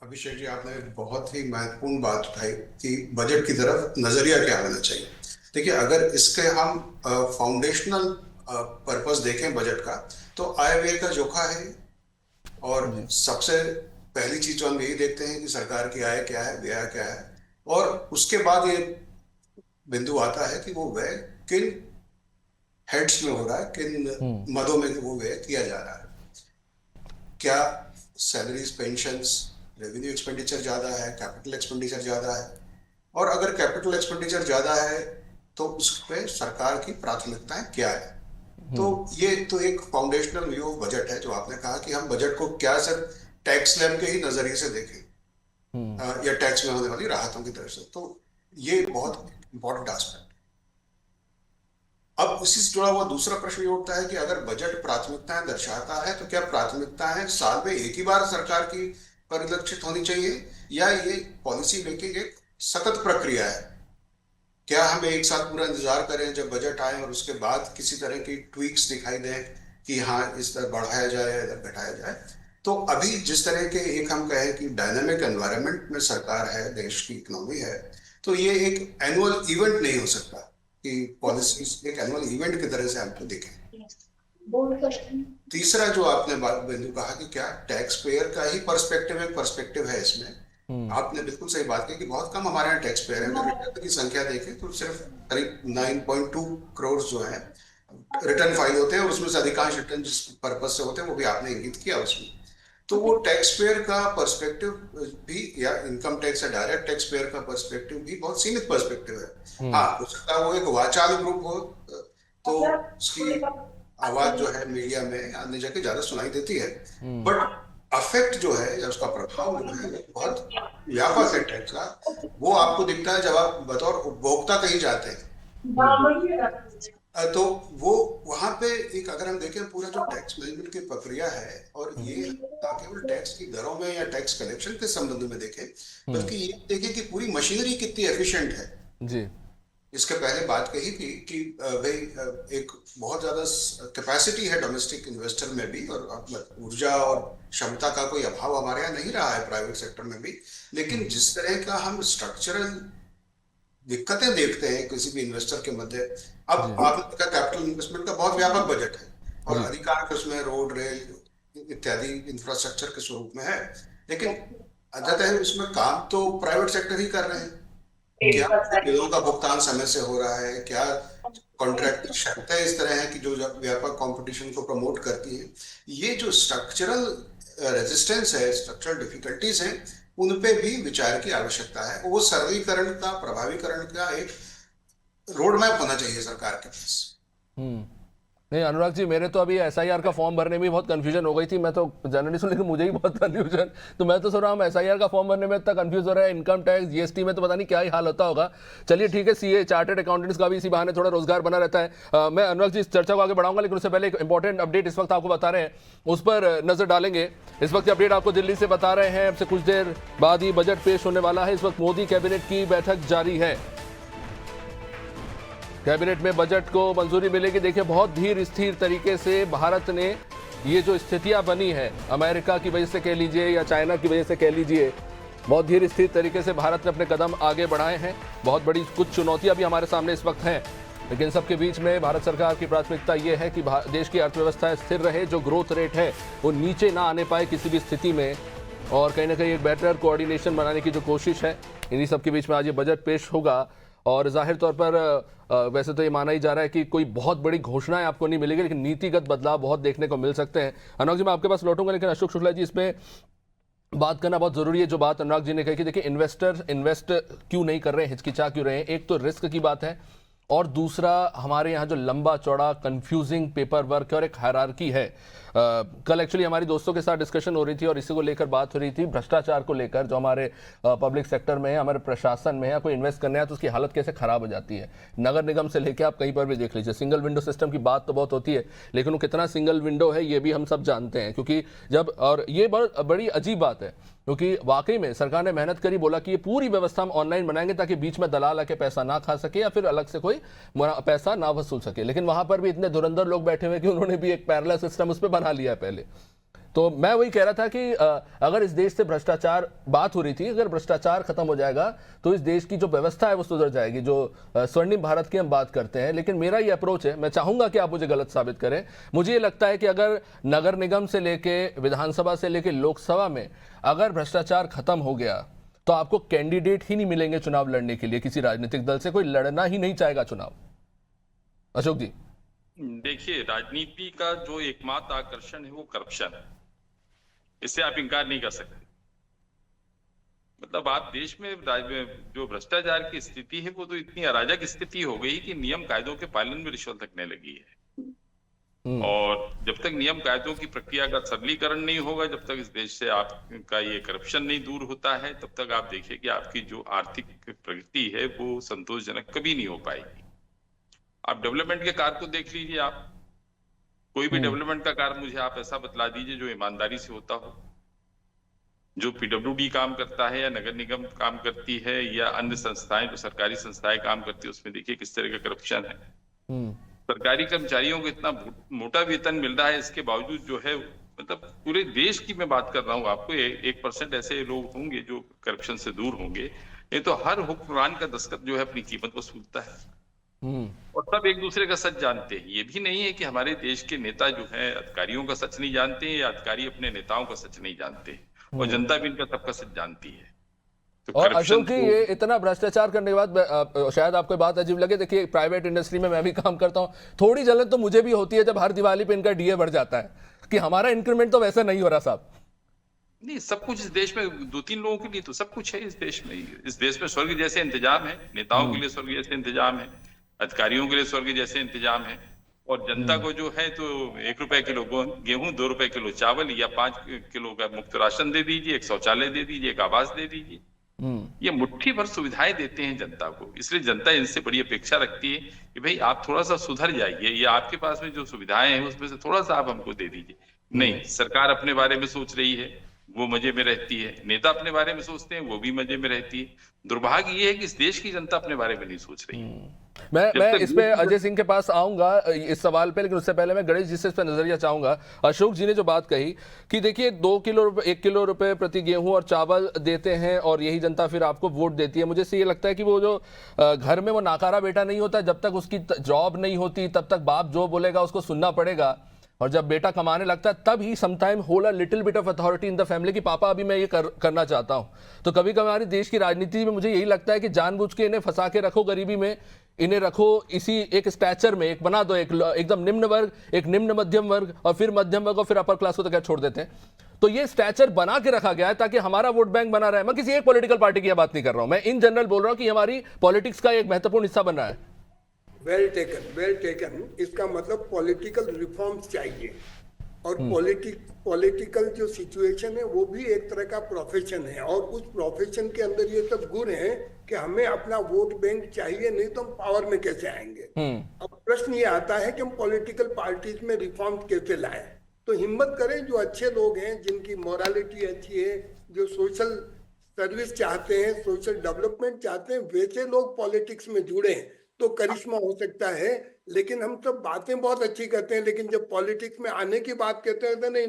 अभिषेक जी, आपने बहुत ही महत्वपूर्ण बात उठाई कि बजट की तरफ नजरिया क्या होना चाहिए। देखिए, अगर इसके हम फाउंडेशनल पर्पस देखें बजट का, तो आय व्यय का जोखा है, और सबसे पहली चीज जो हम यही देखते हैं कि सरकार की आय क्या है, व्यय क्या है, और उसके बाद ये बिंदु आता है कि वो व्यय किन हेड्स में हो रहा है, किन मदों में वो व्यय किया जा रहा है। क्या सैलरीज, पेंशंस, रेवेन्यू एक्सपेंडिचर ज्यादा है, कैपिटल एक्सपेंडिचर ज्यादा है, और अगर कैपिटल एक्सपेंडिचर ज्यादा है तो उस पे सरकार की प्राथमिकताएं क्या है। तो ये तो एक फाउंडेशनल व्यू ऑफ बजट है, जो आपने कहा कि हम बजट को क्या सिर्फ टैक्स स्लैब के ही नजरिए से देखें या टैक्स में होने वाली राहतों की तरफ से। तो ये बहुत इंपॉर्टेंट एस्पेक्ट। अब इसी से जुड़ा हुआ दूसरा प्रश्न ये उठता है कि अगर बजट प्राथमिकताएं दर्शाता है तो क्या प्राथमिकताएं साल में एक ही बार सरकार की परिलक्षित होनी चाहिए, या ये पॉलिसी मेकिंग एक सतत प्रक्रिया है? क्या हम एक साथ पूरा इंतजार करें जब बजट आए और उसके बाद किसी तरह की ट्वीक्स दिखाई दें कि हाँ इस तरह बढ़ाया जाए या इधर घटाया जाए? तो अभी जिस तरह के एक हम कहें कि डायनामिक एनवायरनमेंट में सरकार है, देश की इकोनॉमी है, तो ये एक एनुअल इवेंट नहीं हो सकता कि पॉलिसीज एक एनुअल इवेंट की तरह से हमको दिखें। तीसरा जो आपने बिंदु कहा कि क्या टैक्स पेयर का ही पर्सपेक्टिव एक पर्सपेक्टिव है इसमें, आपने बिल्कुल सही बात की कि बहुत कम हमारे यहाँ टैक्स पेयर है। अगर रिटर्न की संख्या देखें तो सिर्फ करीब 9.2 करोड़ जो है रिटर्न फाइल होते हैं, और उसमें से अधिकांश रिटर्न जिस पर्पज से होते हैं वो भी आपने इंगित किया उसमें। तो वो टैक्स पेयर का पर्सपेक्टिव भी, या इनकम टैक्स या डायरेक्ट टैक्स पेयर का पर्सपेक्टिव भी बहुत सीमित पर्सपेक्टिव है। हाँ, हो सकता है वो एक वाचाल ग्रुप हो तो उसकी आवाज जो है मीडिया में अन्य जगह ज्यादा सुनाई देती है, बट अफेक्ट जो है या उसका प्रभाव जो है बहुत व्यापक है टैक्स का। वो आपको दिखता है जब आप बतौर उपभोक्ता कहीं जाते हैं, तो वो वहां पे एक अगर हम देखें पूरा जो टैक्स मैनेजमेंट की प्रक्रिया है, और ये ना केवल टैक्स की दरों में या टैक्स कलेक्शन के संबंध में देखें, बल्कि ये देखें कि पूरी मशीनरी कितनी एफिशिएंट है जी। इसके पहले बात कही थी कि भाई एक बहुत ज्यादा कैपेसिटी है डोमेस्टिक इन्वेस्टर में भी, और ऊर्जा और क्षमता का कोई अभाव हमारे यहाँ नहीं रहा है प्राइवेट सेक्टर में भी। लेकिन जिस तरह का हम स्ट्रक्चरल दिक्कतें देखते हैं किसी भी इन्वेस्टर के मध्य, अब आपने देखा कैपिटल इन्वेस्टमेंट का बहुत व्यापक बजट है और अधिकांश उसमें रोड, रेल इत्यादि इंफ्रास्ट्रक्चर के स्वरूप में है, लेकिन अंततः इसमें काम तो प्राइवेट सेक्टर ही कर रहे हैं। क्या बिलों का भुगतान समय से हो रहा है? क्या कॉन्ट्रैक्ट शर्तें इस तरह है कि जो व्यापक कंपटीशन को प्रमोट करती है? ये जो स्ट्रक्चरल रेजिस्टेंस है, स्ट्रक्चरल डिफिकल्टीज हैं, उन पे भी विचार की आवश्यकता है। वो सरलीकरण का, प्रभावीकरण का एक रोड मैप होना चाहिए सरकार के पास। नहीं अनुराग जी, मेरे तो अभी SIR का फॉर्म भरने में बहुत कंफ्यूजन हो गई थी। मैं तो जर्नलिस्ट हूं, लेकिन मुझे ही बहुत कंफ्यूजन, तो मैं तो सोच रहा हूँ SIR का फॉर्म भरने में इतना कंफ्यूज हो रहा है, इनकम टैक्स, GST में तो पता नहीं क्या ही हाल होता होगा। चलिए ठीक है, CA चार्टर्ड अकाउंटेंट्स का भी इसी बहाने थोड़ा रोजगार बना रहता है। मैं अनुराग जी इस चर्चा को आगे बढ़ाऊंगा, लेकिन उससे पहले एक इंपॉर्टेंट अपडेट इस वक्त आपको बता रहे हैं, उस पर नजर डालेंगे। इस वक्त अपडेट आपको दिल्ली से बता रहे हैं, अब से कुछ देर बाद ही बजट पेश होने वाला है। इस वक्त मोदी कैबिनेट की बैठक जारी है, कैबिनेट में बजट को मंजूरी मिलेगी। देखिए बहुत धीर स्थिर तरीके से भारत ने ये जो स्थितियां बनी है, अमेरिका की वजह से कह लीजिए या चाइना की वजह से कह लीजिए, बहुत धीर स्थिर तरीके से भारत ने अपने कदम आगे बढ़ाए हैं। बहुत बड़ी कुछ चुनौतियां भी हमारे सामने इस वक्त हैं, लेकिन सबके बीच में भारत सरकार की प्राथमिकता ये है कि देश की अर्थव्यवस्था स्थिर रहे, जो ग्रोथ रेट है वो नीचे ना आने पाए किसी भी स्थिति में, और कहीं ना कहीं एक बेटर कोऑर्डिनेशन बनाने की जो कोशिश है, इन्हीं सबके बीच में आज ये बजट पेश होगा। और जाहिर तौर पर वैसे तो ये माना ही जा रहा है कि कोई बहुत बड़ी घोषणाएं आपको नहीं मिलेगी, लेकिन नीतिगत बदलाव बहुत देखने को मिल सकते हैं। अनुराग जी मैं आपके पास लौटूंगा, लेकिन अशोक शुक्ला जी इसमें बात करना बहुत जरूरी है। जो बात अनुराग जी ने कही कि देखिए इन्वेस्टर इन्वेस्ट क्यों नहीं कर रहे हैं, हिचकिचा क्यों रहे हैं, एक तो रिस्क की बात है, और दूसरा हमारे यहाँ जो लंबा चौड़ा कंफ्यूजिंग पेपर वर्क है और एक हायरार्की है। कल एक्चुअली हमारी दोस्तों के साथ डिस्कशन हो रही थी और इसी को लेकर बात हो रही थी, भ्रष्टाचार को लेकर, जो हमारे पब्लिक सेक्टर में है, हमारे प्रशासन में है। कोई इन्वेस्ट करने आया तो उसकी हालत कैसे खराब हो जाती है। नगर निगम से लेकर आप कहीं पर भी देख लीजिए, सिंगल विंडो सिस्टम की बात तो बहुत होती है, लेकिन वो कितना सिंगल विंडो है ये भी हम सब जानते हैं। क्योंकि जब, और ये बड़ी अजीब बात है, क्योंकि वाकई में सरकार ने मेहनत करी, बोला कि ये पूरी व्यवस्था हम ऑनलाइन बनाएंगे ताकि बीच में दलाल आके पैसा ना खा सके या फिर अलग से कोई पैसा ना वसूल सके। लेकिन वहां पर भी इतने धुरंधर लोग बैठे हुए कि उन्होंने भी एक पैरेलल सिस्टम उस पर बना लिया है पहले। तो मैं वही कह रहा था कि अगर इस देश से भ्रष्टाचार, बात हो रही थी, अगर भ्रष्टाचार खत्म हो जाएगा तो इस देश की जो व्यवस्था है वो सुधर जाएगी। जो स्वर्णिम भारत की हम बात करते हैं, लेकिन मेरा ये अप्रोच है, मैं चाहूंगा कि आप मुझे गलत साबित करें, मुझे ये लगता है कि अगर नगर निगम से लेके विधानसभा से लेके लोकसभा में अगर भ्रष्टाचार खत्म हो गया तो आपको कैंडिडेट ही नहीं मिलेंगे चुनाव लड़ने के लिए। किसी राजनीतिक दल से कोई लड़ना ही नहीं चाहेगा चुनाव। अशोक जी, देखिए, राजनीति का जो एकमात्र आकर्षण है वो करप्शन है, इससे आप इनकार नहीं कर सकते। मतलब आप देश में जो भ्रष्टाचार की स्थिति है वो तो इतनी अराजक स्थिति हो गई कि नियम कायदों के पालन में रिश्वत लगने लगी है। और जब तक नियम कायदों की प्रक्रिया का सरलीकरण नहीं होगा, जब तक इस देश से आपका ये करप्शन नहीं दूर होता है, तब तक आप देखिए कि आपकी जो आर्थिक प्रगति है वो संतोषजनक कभी नहीं हो पाएगी। आप डेवलपमेंट के कार्य को देख लीजिए, आप कोई भी डेवलपमेंट का कार्य मुझे आप ऐसा बतला दीजिए जो ईमानदारी से होता हो, जो पीडब्ल्यूडी काम करता है या नगर निगम काम करती है या अन्य संस्थाएं जो सरकारी संस्थाएं काम करती है, उसमें देखिए किस तरह का करप्शन है। सरकारी कर्मचारियों को इतना मोटा वेतन मिल रहा है, इसके बावजूद जो है मतलब पूरे देश की मैं बात कर रहा हूँ, आपको 1% ऐसे लोग होंगे जो करप्शन से दूर होंगे, नहीं तो हर हुक्मरान का दस्तखत जो है अपनी कीमत वसूलता है और सब एक दूसरे का सच जानते हैं। ये भी नहीं है कि हमारे देश के नेता जो है अधिकारियों का सच नहीं जानते हैं या अधिकारी अपने नेताओं का सच नहीं जानते, और जनता भी इनका सबका सच जानती है। तो और अशोक जी, ये इतना भ्रष्टाचार करने के बाद शायद आपको बात अजीब लगे, देखिए प्राइवेट इंडस्ट्री में मैं भी काम करता हूं, थोड़ी जलन तो मुझे भी होती है जब हर दिवाली पे इनका डीए बढ़ जाता है कि हमारा इंक्रीमेंट तो वैसा नहीं हो रहा साहब। नहीं, सब कुछ इस देश में 2-3 लोगों के लिए तो सब कुछ है इस देश में। इस देश में स्वर्ग जैसे इंतजाम है, नेताओं के लिए स्वर्ग जैसे इंतजाम है, अधिकारियों के लिए स्वर्ग जैसे इंतजाम है, और जनता को जो है तो 1 रुपए किलो गेहूं, 2 रुपए किलो चावल या 5 किलो का मुफ्त राशन दे दीजिए, एक शौचालय दे दीजिए, एक आवास दे दीजिए। ये मुट्ठी भर सुविधाएं देते हैं जनता को, इसलिए जनता इनसे बड़ी अपेक्षा रखती है कि भाई आप थोड़ा सा सुधर जाइए, या आपके पास में जो सुविधाएं हैं उसमें से थोड़ा सा आप हमको दे दीजिए। नहीं, सरकार अपने बारे में सोच रही है, वो मजे में रहती है, नेता अपने बारे में सोचते हैं, वो भी मजे में रहती है। दुर्भाग्य ये है कि इस देश की जनता अपने बारे में नहीं सोच रही है। मैं इस पे अजय सिंह के पास आऊंगा इस सवाल पे, लेकिन उससे पहले मैं गणेश जी से इस पे नजरिया चाहूंगा। अशोक जी ने जो बात कही कि देखिए 1 किलो रुपए प्रति गेहूं और चावल देते हैं और यही जनता फिर आपको वोट देती है, मुझे से ये लगता है कि वो जो घर में वो नाकारा बेटा नहीं होता, जब तक उसकी जॉब नहीं होती तब तक बाप जो बोलेगा उसको सुनना पड़ेगा, और जब बेटा कमाने लगता है तब ही sometime hold a little bit of authority in the family कि पापा अभी मैं ये करना चाहता हूं। तो कभी कभी हमारी देश की राजनीति में मुझे यही लगता है कि जानबूझ के इन्हें फंसा के रखो गरीबी में, इन्हें रखो इसी एक स्टैचर में, एक बना दो एकदम निम्न वर्ग, एक निम्न मध्यम वर्ग, और फिर मध्यम वर्ग, और फिर अपर क्लास को तो क्या छोड़ देते हैं। तो ये स्टैचर बना के रखा गया है ताकि हमारा वोट बैंक बना रहे। मैं किसी एक पॉलिटिकल पार्टी की बात नहीं कर रहा हूं, मैं इन जनरल बोल रहा हूं कि हमारी पॉलिटिक्स का एक महत्वपूर्ण हिस्सा बन रहा है। Well taken. इसका मतलब पॉलिटिकल रिफॉर्म्स चाहिए, और पॉलिटिकल जो सिचुएशन है वो भी एक तरह का प्रोफेशन है, और उस प्रोफेशन के अंदर ये सब गुण है कि हमें अपना वोट बैंक चाहिए, नहीं तो हम पावर में कैसे आएंगे। अब प्रश्न ये आता है कि हम पॉलिटिकल पार्टीज में रिफॉर्म कैसे लाएं। तो हिम्मत करें, जो अच्छे लोग हैं, जिनकी मोरालिटी अच्छी है, जो सोशल सर्विस चाहते हैं, सोशल डेवलपमेंट चाहते हैं, वैसे लोग पॉलिटिक्स में जुड़े तो करिश्मा हो सकता है। लेकिन हम सब बातें बहुत अच्छी करते हैं, लेकिन जब पॉलिटिक्स में आने की बात कहते हैं तो नहीं,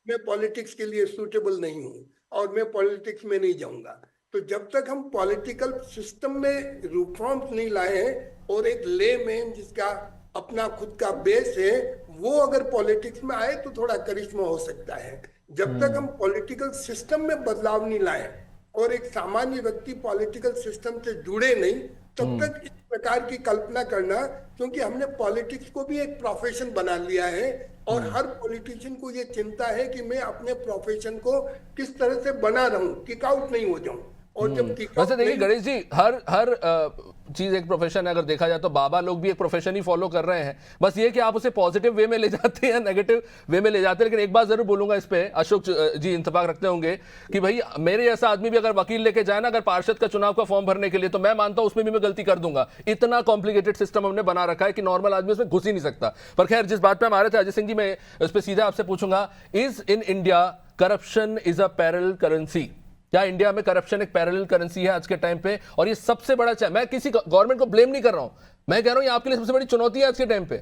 मैं पॉलिटिक्स के लिए सूटेबल नहीं हूँ और मैं पॉलिटिक्स में नहीं जाऊंगा। तो जब तक हम पॉलिटिकल सिस्टम में रिफॉर्म्स नहीं लाए और एक लेमैन जिसका अपना खुद का बेस है वो अगर पॉलिटिक्स में आए तो थोड़ा करिश्मा हो सकता है। जब तक हम पॉलिटिकल सिस्टम में बदलाव नहीं लाए और एक सामान्य व्यक्ति पॉलिटिकल सिस्टम से जुड़े नहीं, तब तक इस प्रकार की कल्पना करना, क्योंकि हमने पॉलिटिक्स को भी एक प्रोफेशन बना लिया है और हर पॉलिटिशियन को ये चिंता है कि मैं अपने प्रोफेशन को किस तरह से बना रहूं, किक आउट नहीं हो जाऊं। और जब वैसे देखिए गणेश जी, हर चीज एक प्रोफेशन है। अगर देखा जाए तो बाबा लोग भी एक प्रोफेशन ही फॉलो कर रहे हैं, बस ये कि आप उसे पॉजिटिव वे में ले जाते हैं, नेगेटिव वे में ले जाते हैं। लेकिन एक बात जरूर बोलूंगा इस पे, अशोक जी इंतफाक रखते होंगे कि भाई मेरे जैसा आदमी भी अगर वकील लेके जाए ना अगर पार्षद का चुनाव का फॉर्म भरने के लिए, तो मैं मानता हूं उसमें भी मैं गलती कर दूंगा। इतना कॉम्प्लिकेटेड सिस्टम हमने बना रखा है कि नॉर्मल आदमी उसमें घुस ही नहीं सकता। पर खैर, जिस बात पे हम आ रहे थे अजय सिंह जी, मैं उस पर सीधा आपसे पूछूंगा, is in India corruption is a parallel currency? क्या इंडिया में करप्शन एक पैरेलल करेंसी है आज के टाइम पे? और ये सबसे बड़ा, मैं किसी गवर्नमेंट को ब्लेम नहीं कर रहा हूं, मैं कह रहा हूं ये आपके लिए सबसे बड़ी चुनौती है आज के टाइम पे,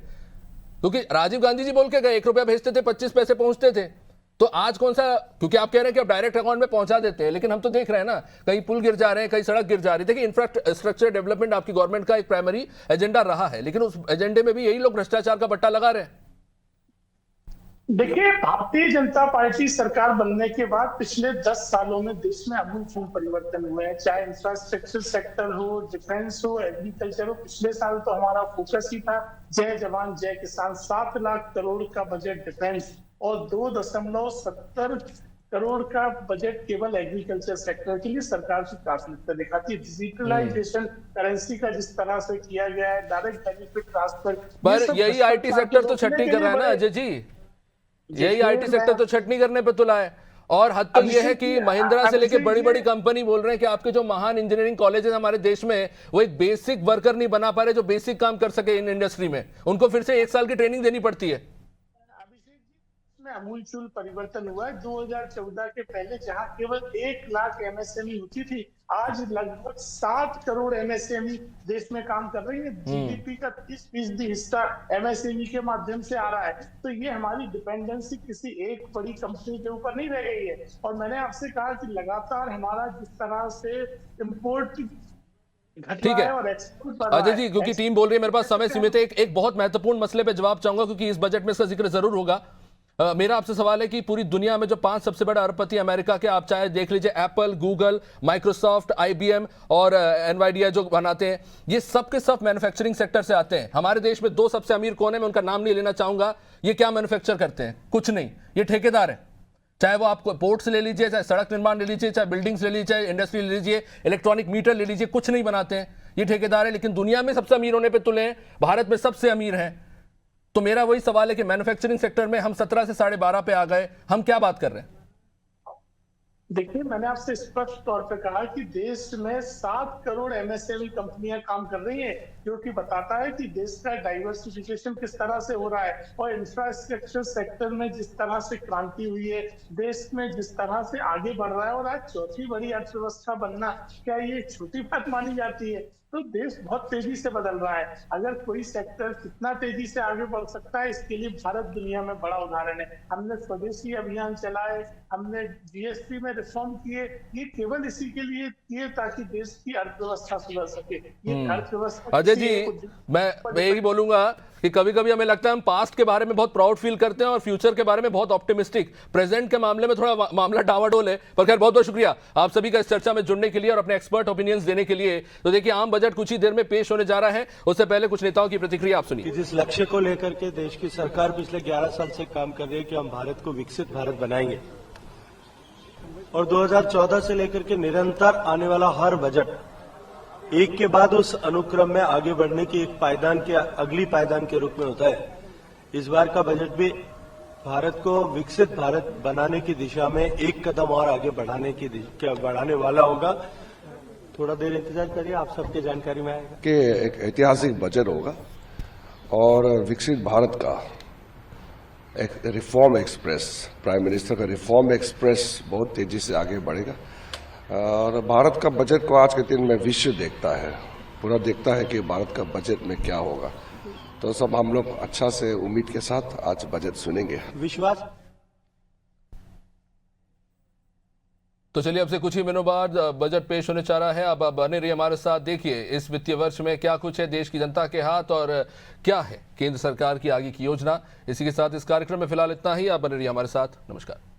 क्योंकि राजीव गांधी जी बोल के गए 1 रुपया भेजते थे 25 पैसे पहुंचते थे। तो आज कौन सा, क्योंकि आप कह रहे हैं कि आप डायरेक्ट अकाउंट में पहुंचा देते हैं, लेकिन हम तो देख रहे हैं ना कहीं पुल गिर जा रहे हैं, कहीं सड़क गिर जा रही है। देखिए, इंफ्रास्ट्रक्चर डेवलपमेंट आपकी गवर्नमेंट का एक प्राइमरी एजेंडा रहा है, लेकिन उस एजेंडे में भी यही लोग भ्रष्टाचार का बट्टा लगा रहे हैं। देखिए, भारतीय जनता पार्टी सरकार बनने के बाद पिछले 10 सालों में देश में आमूल परिवर्तन हुए हैं, चाहे इंफ्रास्ट्रक्चर सेक्टर हो, डिफेंस हो, एग्रीकल्चर हो। पिछले साल तो हमारा फोकस ही था जय जवान जय किसान। 7 लाख करोड़ का बजट डिफेंस और 2.70 करोड़ का बजट केवल एग्रीकल्चर सेक्टर के लिए सरकार की प्राथमिकता दिखाती है। डिजिटलाइजेशन, करेंसी का जिस तरह से किया गया है, डायरेक्ट बेनिफिट ट्रांसफर, पर यही आईटी सेक्टर तो छटनी कर रहा है ना अजय जी, यही आईटी सेक्टर तो छटनी करने पे तुला है। और हद तक यह है कि महिंद्रा से लेके बड़ी बड़ी कंपनी बोल रहे हैं कि आपके जो महान इंजीनियरिंग कॉलेजेस हमारे देश में, वो एक बेसिक वर्कर नहीं बना पा रहे जो बेसिक काम कर सके इन इंडस्ट्री में। उनको फिर से 1 साल की ट्रेनिंग देनी पड़ती है। में आमूलचूल परिवर्तन हुआ है। 2014 के पहले जहां केवल 1 लाख एमएसएमई होती थी, आज लगभग 7 करोड़ एमएसएमई देश में काम कर रही है। जीडीपी का 30% हिस्सा एमएसएमई के माध्यम से आ रहा है। तो ये हमारी डिपेंडेंसी किसी एक बड़ी कंपनी के ऊपर नहीं रह गई है। और मैंने आपसे कहा कि लगातार हमारा जिस तरह से इम्पोर्ट ठीक है अजय जी, क्योंकि टीम बोल रही है मेरे पास समय सीमित है, एक बहुत महत्वपूर्ण मसले पे जवाब चाहूंगा क्योंकि इस बजट में इसका जिक्र जरूर होगा। मेरा आपसे सवाल है कि पूरी दुनिया में जो 5 सबसे बड़े अरबपति अमेरिका के, आप चाहे देख लीजिए एप्पल, गूगल, माइक्रोसॉफ्ट, आईबीएम और एनवाइडिया जो बनाते हैं, ये सब के सब मैन्युफैक्चरिंग सेक्टर से आते हैं। हमारे देश में 2 सबसे अमीर कौन है, मैं उनका नाम नहीं लेना चाहूंगा। ये क्या मैन्युफैक्चर करते हैं? कुछ नहीं, ये ठेकेदार है। चाहे वो आपको पोर्ट्स ले लीजिए, चाहे सड़क निर्माण ले लीजिए, चाहे बिल्डिंग्स ले लीजिए, चाहे इंडस्ट्री ले लीजिए, इलेक्ट्रॉनिक मीटर ले लीजिए, कुछ नहीं बनाते हैं, ये ठेकेदार है। लेकिन दुनिया में सबसे अमीर होने पर तुले हैं, भारत में सबसे अमीर हैं। तो मेरा वही सवाल है कि मैन्युफैक्चरिंग सेक्टर में हम 17 से 12.5 पे आ गए, हम क्या बात कर रहे हैं? देखिए, मैंने आपसे स्पष्ट तौर पे कहा कि देश में 7 करोड़ एमएसएमई कंपनियां काम कर रही हैं, जो कि बताता है कि देश का डाइवर्सिफिकेशन किस तरह से हो रहा है। और इंफ्रास्ट्रक्चर सेक्टर में जिस तरह से क्रांति हुई है, देश में जिस तरह से आगे बढ़ रहा है, और आज 4थी बड़ी अर्थव्यवस्था बनना क्या ये छोटी बात मानी जाती है? तो देश बहुत तेजी से बदल रहा है। अगर कोई सेक्टर कितना तेजी से आगे बढ़ सकता है, इसके लिए भारत दुनिया में बड़ा उदाहरण है। हमने स्वदेशी अभियान चलाए, हमने जीएसटी में रिफॉर्म किए, ये केवल इसी के लिए किए ताकि देश की अर्थव्यवस्था सुधर सके। ये अर्थव्यवस्था अजय जी, मैं यही बोलूंगा कि कभी कभी हमें लगता है हम पास्ट के बारे में बहुत प्राउड फील करते हैं और फ्यूचर के बारे में बहुत ऑप्टिमिस्टिक। प्रेजेंट के मामले में थोड़ा मामला डावाडोल है। पर खैर, बहुत बहुत शुक्रिया आप सभी का इस चर्चा में जुड़ने के लिए और अपने एक्सपर्ट ओपिनियंस देने के लिए। तो देखिए, आम बजट कुछ ही देर में पेश होने जा रहा है, उससे पहले कुछ नेताओं की प्रतिक्रिया आप सुनिए। जिस लक्ष्य को लेकर के देश की सरकार पिछले 11 साल से काम कर रही है कि हम भारत को विकसित भारत बनाएंगे, और 2014 से लेकर के निरंतर आने वाला हर बजट एक के बाद उस अनुक्रम में आगे बढ़ने की एक पायदान के अगली पायदान के रूप में होता है। इस बार का बजट भी भारत को विकसित भारत बनाने की दिशा में एक कदम और आगे बढ़ाने वाला होगा। थोड़ा देर इंतजार करिए, आप सबके जानकारी में आएगा कि एक ऐतिहासिक बजट होगा और विकसित भारत का एक रिफॉर्म एक्सप्रेस, प्राइम मिनिस्टर का रिफॉर्म एक्सप्रेस बहुत तेजी से आगे बढ़ेगा। और भारत का बजट को आज के दिन में विश्व देखता है, पूरा देखता है कि भारत का बजट में क्या होगा। तो सब हम लोग अच्छा से उम्मीद के साथ आज बजट सुनेंगे। विश्वास। तो चलिए, अब से कुछ ही महीनों बाद बजट पेश होने जा रहा है। अब बने रहिए हमारे साथ, देखिए इस वित्तीय वर्ष में क्या कुछ है देश की जनता के हाथ और क्या है केंद्र सरकार की आगे की योजना। इसी के साथ इस कार्यक्रम में फिलहाल इतना ही। आप बने रहिए हमारे साथ। नमस्कार।